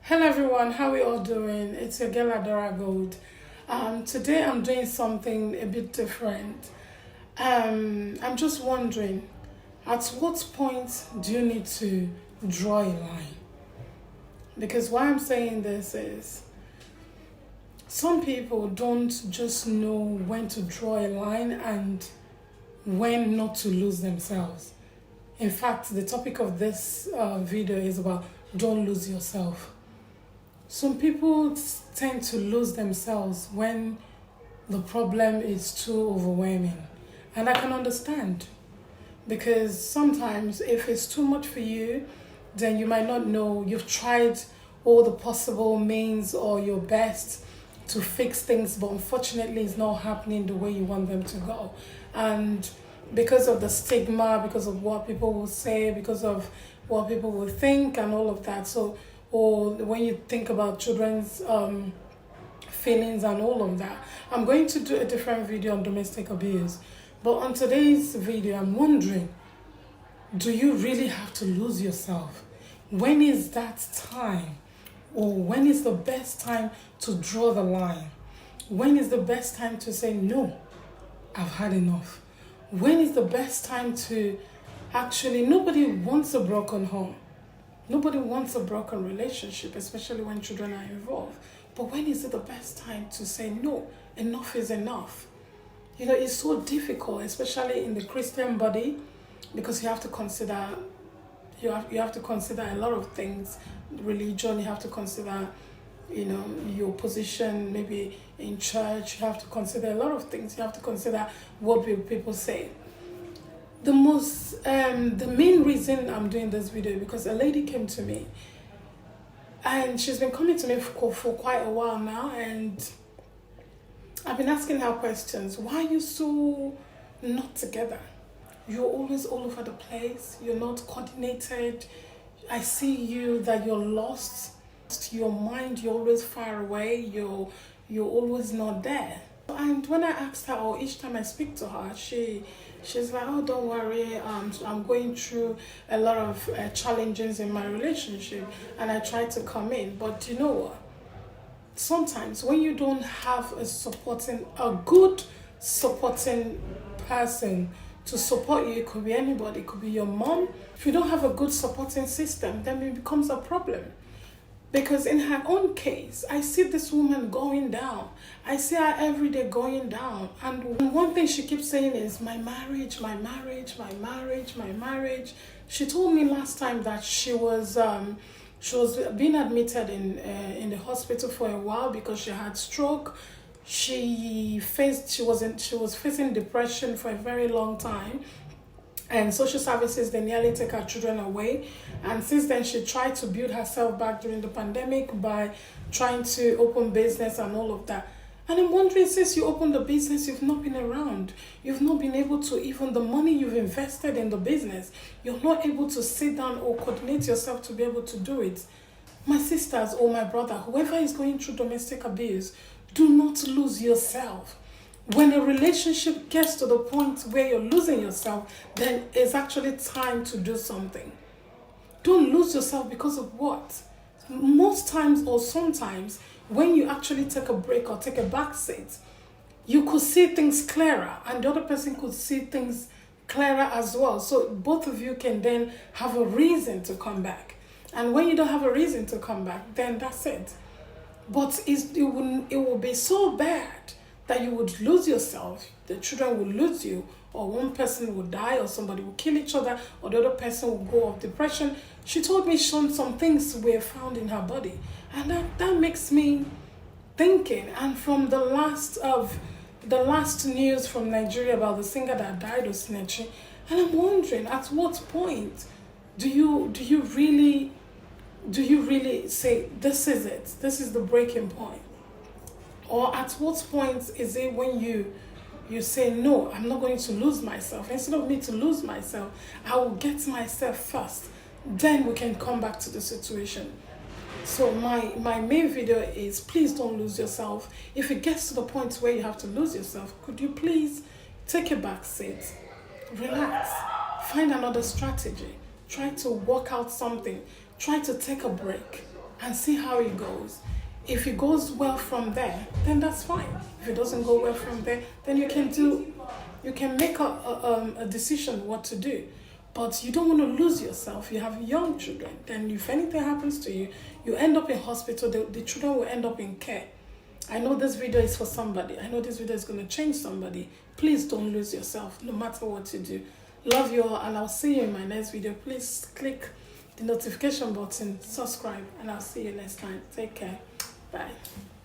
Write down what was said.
Hello everyone, how are we all doing? It's your girl Adora Gold. Today I'm doing something a bit different. I'm just wondering, at what point do you need to draw a line? Because why I'm saying this is, some people don't just know when to draw a line and when not to lose themselves. In fact, the topic of this video is about don't lose yourself. Some people tend to lose themselves when the problem is too overwhelming. And I can understand, because sometimes if it's too much for you, then you might not know. You've tried all the possible means or your best to fix things, but unfortunately it's not happening the way you want them to go. And because of the stigma, because of what people will say, because of what people will think and all of that. Or when you think about children's feelings and all of that. I'm going to do a different video on domestic abuse. But on today's video, I'm wondering, do you really have to lose yourself? When is that time? Or when is the best time to draw the line? When is the best time to say, no, I've had enough? When is the best time to nobody wants a broken home. Nobody wants a broken relationship, especially when children are involved. But when is it the best time to say, no, enough is enough? It's so difficult, especially in the Christian body, because you have to consider a lot of things. Religion, you have to consider, your position maybe in church. You have to consider a lot of things. You have to consider what will people say. The main reason I'm doing this video is because a lady came to me, and she's been coming to me for quite a while now, and I've been asking her questions. Why are you so not together? You're always all over the place. You're not coordinated. I see you that you're lost. Your mind, you're always far away. You're always not there. And when I asked her, or each time I speak to her, she's like, oh, don't worry, I'm going through a lot of challenges in my relationship, and I try to come in. But you know what? Sometimes when you don't have a good supporting person to support you, it could be anybody, it could be your mom. If you don't have a good supporting system, then it becomes a problem. Because in her own case, I see this woman going down. I see her every day going down. And one thing she keeps saying is, my marriage, my marriage, my marriage, my marriage. She told me last time that she was being admitted in the hospital for a while because she had stroke. She was facing depression for a very long time. And social services, they nearly take her children away. And since then, she tried to build herself back during the pandemic by trying to open business and all of that. And I'm wondering, since you opened the business, you've not been around. You've not been able to, even the money you've invested in the business, you're not able to sit down or coordinate yourself to be able to do it. My sisters or my brother, whoever is going through domestic abuse, do not lose yourself. When a relationship gets to the point where you're losing yourself, then it's actually time to do something. Don't lose yourself because of what? Most times or sometimes, when you actually take a break or take a back seat, you could see things clearer, and the other person could see things clearer as well. So both of you can then have a reason to come back. And when you don't have a reason to come back, then that's it. But it will be so bad that you would lose yourself, the children will lose you, or one person will die, or somebody will kill each other, or the other person will go off depression. She told me some things were found in her body. And that makes me thinking. And from the last news from Nigeria about the singer that died, Osinachi, and I'm wondering, at what point do you really say, this is it, this is the breaking point? Or at what point is it when you say, no, I'm not going to lose myself. Instead of me to lose myself, I will get myself first. Then we can come back to the situation. So my main video is, please don't lose yourself. If it gets to the point where you have to lose yourself, could you please take a back seat, relax, find another strategy, try to work out something, try to take a break. and see how it goes. If it goes well from there, then that's fine. If it doesn't go well from there, then you can make a decision what to do. But you don't want to lose yourself. You have young children. Then if anything happens to you, you end up in hospital. The children will end up in care. I know this video is for somebody. I know this video is going to change somebody. Please don't lose yourself, no matter what you do. Love you all, and I'll see you in my next video. Please click the notification button, subscribe, and I'll see you next time. Take care. Bye.